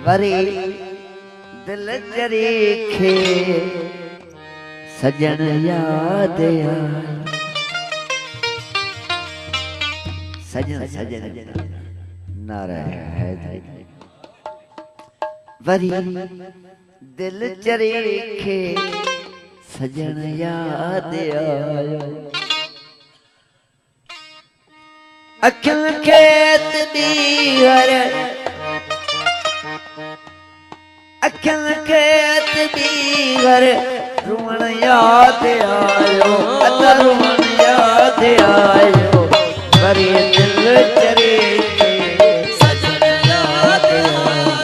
Worry दिल चरीखे सजन याद आए। सजन सजन नारा है वरी दिल चरीखे सजन याद आयो। अखिल खेत बीहर अखिल खेत बीहर रुवण याद आयो। रुवण याद आयो वरी दिल चरीखे सजन याद आयो।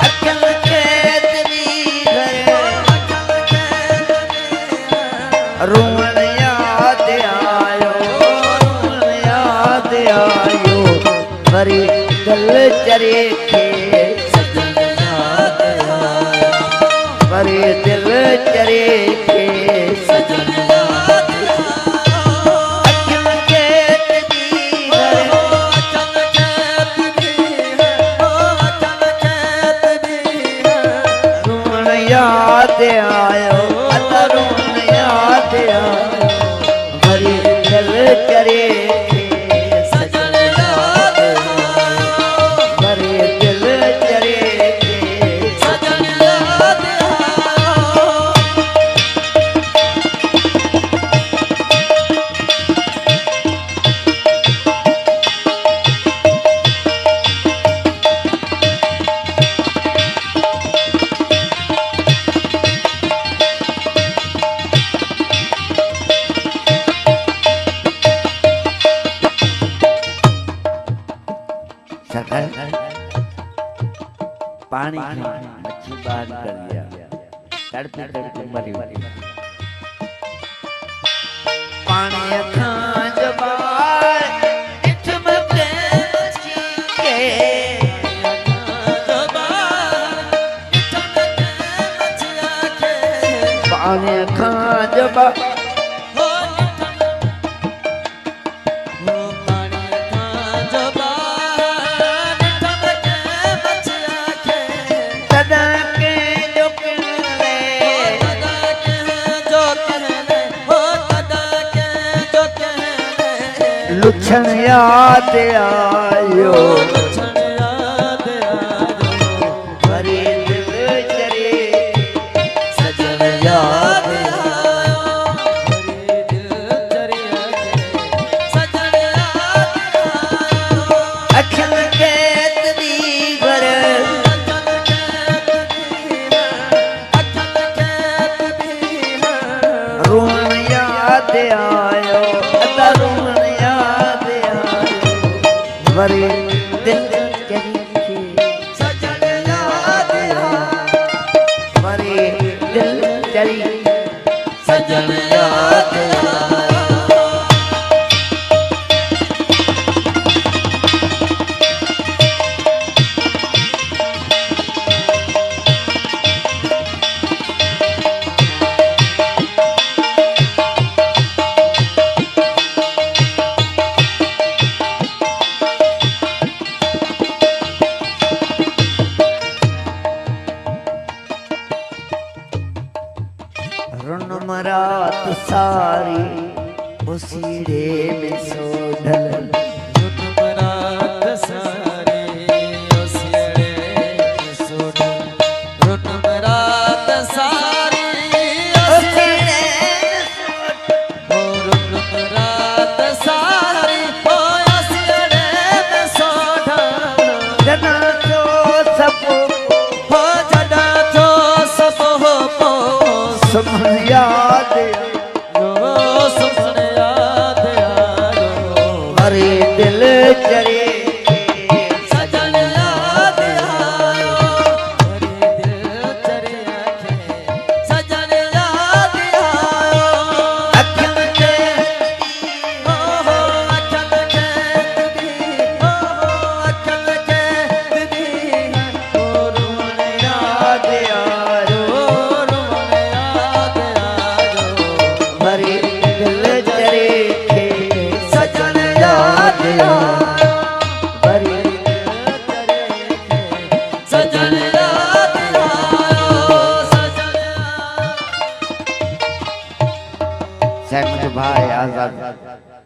अखिल खेत बीहर रुवण याद आयो। रुवण याद आयो वरी दिल चरीखे सजन याद आयो। वरी दिल चरीखे सजन याद आयो। अखिल खेत बीहर रुवण याद आयो। रुवण याद आयो वरी दिल चरीखे सजन याद आयो। वरी दिल चरीखे सजन याद आयो। पानी मच्छी बाहर कर दिया तड़पे तड़पे मरी पानी खां जबार इठम पे मच्छी के पानी खां जबार लुछण याद आयो। वरी दिल चरीखे सजन याद आयो। वरी दिल चरीखे सजन याद आयो। अखिल खेत बीहर रुवण याद आयो। रुवण याद आयो वरी दिल चरीखे सजन याद आयो। वरी दिल चरीखे सजन याद आयो। रुन रात सारी उसीड़े में सो ढल। रुन रात सारी उसीड़े में सो ढल। रुन रात सारी उसीड़े रुन रात सारी उसीड़े में सो ढल। जना तो सब हो जना तो सब हो सुमन याद आयो। सुमन याद आयो साहब मुझे भाई आजाद